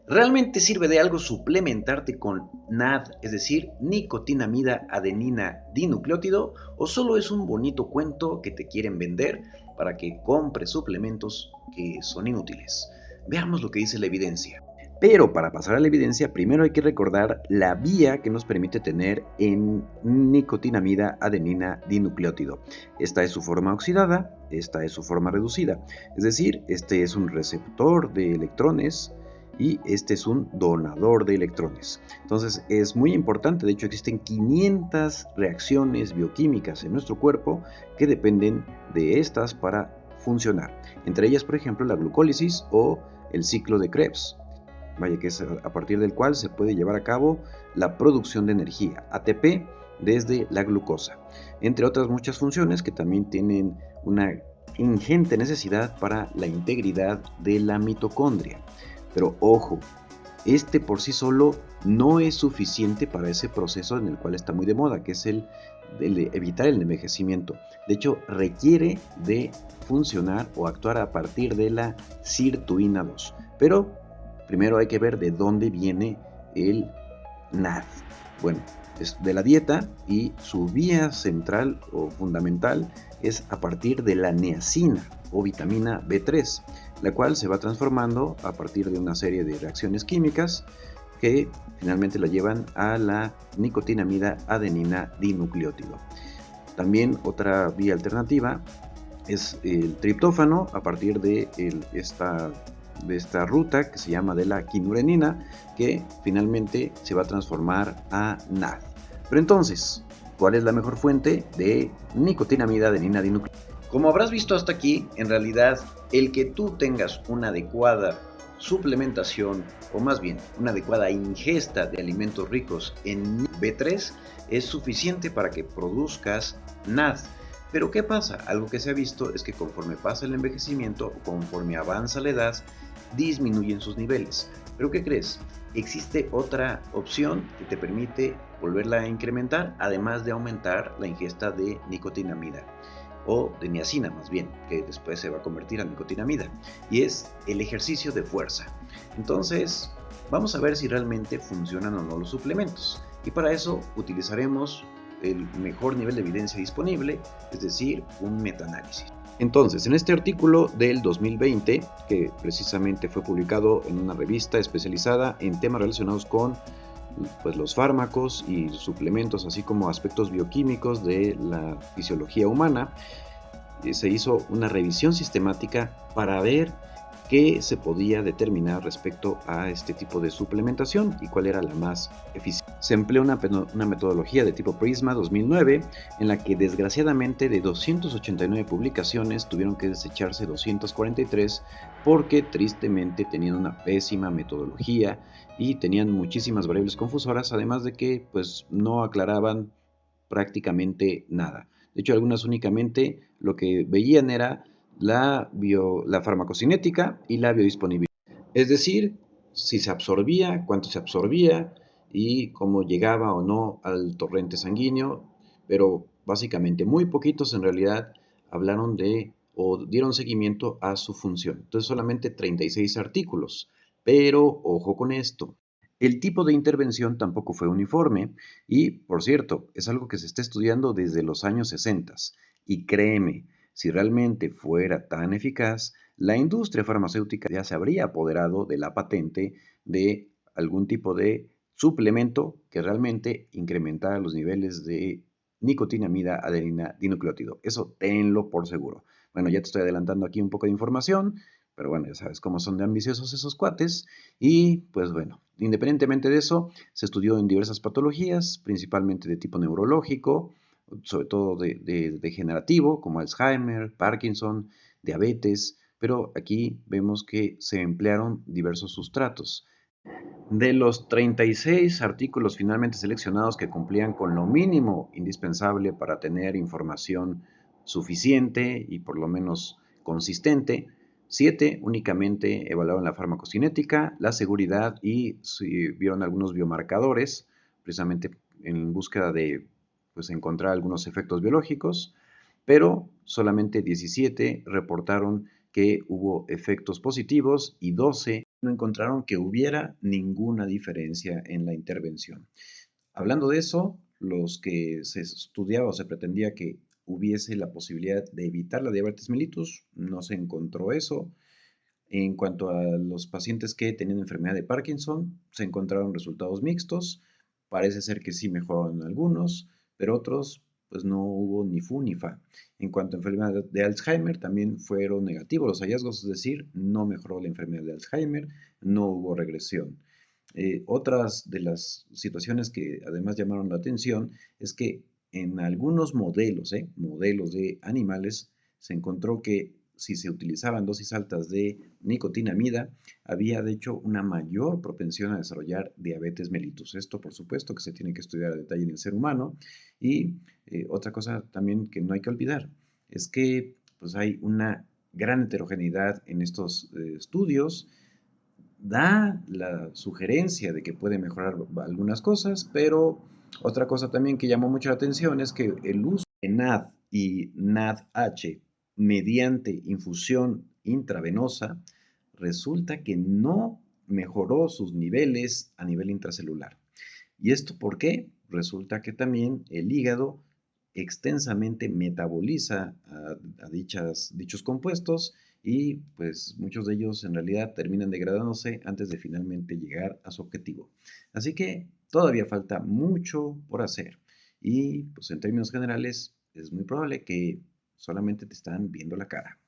¿Realmente sirve de algo suplementarte con NAD, es decir, nicotinamida adenina dinucleótido, o solo es un bonito cuento que te quieren vender para que compres suplementos que son inútiles? Veamos lo que dice la evidencia. Pero para pasar a la evidencia, primero hay que recordar la vía que nos permite tener en nicotinamida adenina dinucleótido. Esta es su forma oxidada, esta es su forma reducida. Es decir, este es un receptor de electrones y este es un donador de electrones. Entonces es muy importante, de hecho existen 500 reacciones bioquímicas en nuestro cuerpo que dependen de estas para funcionar. Entre ellas, por ejemplo, la glucólisis o el ciclo de Krebs. Vaya, que es a partir del cual se puede llevar a cabo la producción de energía, ATP, desde la glucosa, entre otras muchas funciones que también tienen una ingente necesidad para la integridad de la mitocondria. Pero ojo, este por sí solo no es suficiente para ese proceso en el cual está muy de moda, que es el de evitar el envejecimiento. De hecho, requiere de funcionar o actuar a partir de la sirtuina 2. Pero primero hay que ver de dónde viene el NAD. Bueno, es de la dieta y su vía central o fundamental es a partir de la niacina o vitamina B3, la cual se va transformando a partir de una serie de reacciones químicas que finalmente la llevan a la nicotinamida adenina dinucleótido. También otra vía alternativa es el triptófano a partir de esta ruta que se llama de la quinurenina, que finalmente se va a transformar a NAD. Pero entonces, ¿cuál es la mejor fuente de nicotinamida adenina dinucleótido? Como habrás visto hasta aquí, en realidad el que tú tengas una adecuada suplementación, o más bien una adecuada ingesta de alimentos ricos en B3 es suficiente para que produzcas NAD. Pero ¿qué pasa? Algo que se ha visto es que conforme pasa el envejecimiento, conforme avanza la edad, disminuyen sus niveles. ¿Pero qué crees? Existe otra opción que te permite volverla a incrementar, además de aumentar la ingesta de nicotinamida, o de niacina más bien, que después se va a convertir en nicotinamida, y es el ejercicio de fuerza. Entonces, vamos a ver si realmente funcionan o no los suplementos. Y para eso utilizaremos el mejor nivel de evidencia disponible, es decir, un metaanálisis. Entonces, en este artículo del 2020, que precisamente fue publicado en una revista especializada en temas relacionados con los fármacos y suplementos, así como aspectos bioquímicos de la fisiología humana, se hizo una revisión sistemática para ver qué se podía determinar respecto a este tipo de suplementación y cuál era la más eficiente. Se empleó una metodología de tipo Prisma 2009, en la que desgraciadamente de 289 publicaciones tuvieron que desecharse 243 porque tristemente tenían una pésima metodología y tenían muchísimas variables confusoras, además de que pues no aclaraban prácticamente nada. De hecho, algunas únicamente lo que veían era la farmacocinética y la biodisponibilidad. Es decir, si se absorbía, cuánto se absorbía y cómo llegaba o no al torrente sanguíneo, pero básicamente muy poquitos en realidad hablaron de o dieron seguimiento a su función. Entonces solamente 36 artículos. Pero ojo con esto, el tipo de intervención tampoco fue uniforme y, por cierto, es algo que se está estudiando desde los años 60. Y créeme, si realmente fuera tan eficaz, la industria farmacéutica ya se habría apoderado de la patente de algún tipo de suplemento que realmente incrementara los niveles de nicotinamida adenina dinucleótido. Eso tenlo por seguro. Bueno, ya te estoy adelantando aquí un poco de información, pero bueno, ya sabes cómo son de ambiciosos esos cuates. Y pues bueno, independientemente de eso, se estudió en diversas patologías, principalmente de tipo neurológico, sobre todo de degenerativo, como Alzheimer, Parkinson, diabetes, pero aquí vemos que se emplearon diversos sustratos. De los 36 artículos finalmente seleccionados que cumplían con lo mínimo indispensable para tener información suficiente y por lo menos consistente, 7 únicamente evaluaron la farmacocinética, la seguridad y si vieron algunos biomarcadores, precisamente en búsqueda de pues, encontrar algunos efectos biológicos, pero solamente 17 reportaron que hubo efectos positivos y 12 no encontraron que hubiera ninguna diferencia en la intervención. Hablando de eso, los que se estudiaba o se pretendía que hubiese la posibilidad de evitar la diabetes mellitus, no se encontró eso. En cuanto a los pacientes que tenían enfermedad de Parkinson, se encontraron resultados mixtos. Parece ser que sí mejoraron algunos, pero otros, pues no hubo ni fu ni fa. En cuanto a enfermedad de Alzheimer, también fueron negativos los hallazgos, es decir, no mejoró la enfermedad de Alzheimer, no hubo regresión. Otras de las situaciones que además llamaron la atención es que en algunos modelos de animales, se encontró que si se utilizaban dosis altas de nicotinamida, había de hecho una mayor propensión a desarrollar diabetes mellitus. Esto, por supuesto, que se tiene que estudiar a detalle en el ser humano. Y otra cosa también que no hay que olvidar es que pues, hay una gran heterogeneidad en estos estudios. Da la sugerencia de que puede mejorar algunas cosas, pero otra cosa también que llamó mucho la atención es que el uso de NAD y NADH mediante infusión intravenosa resulta que no mejoró sus niveles a nivel intracelular. ¿Y esto por qué? Resulta que también el hígado extensamente metaboliza a dichos compuestos y pues muchos de ellos en realidad terminan degradándose antes de finalmente llegar a su objetivo. Así que todavía falta mucho por hacer y pues en términos generales es muy probable que solamente te están viendo la cara.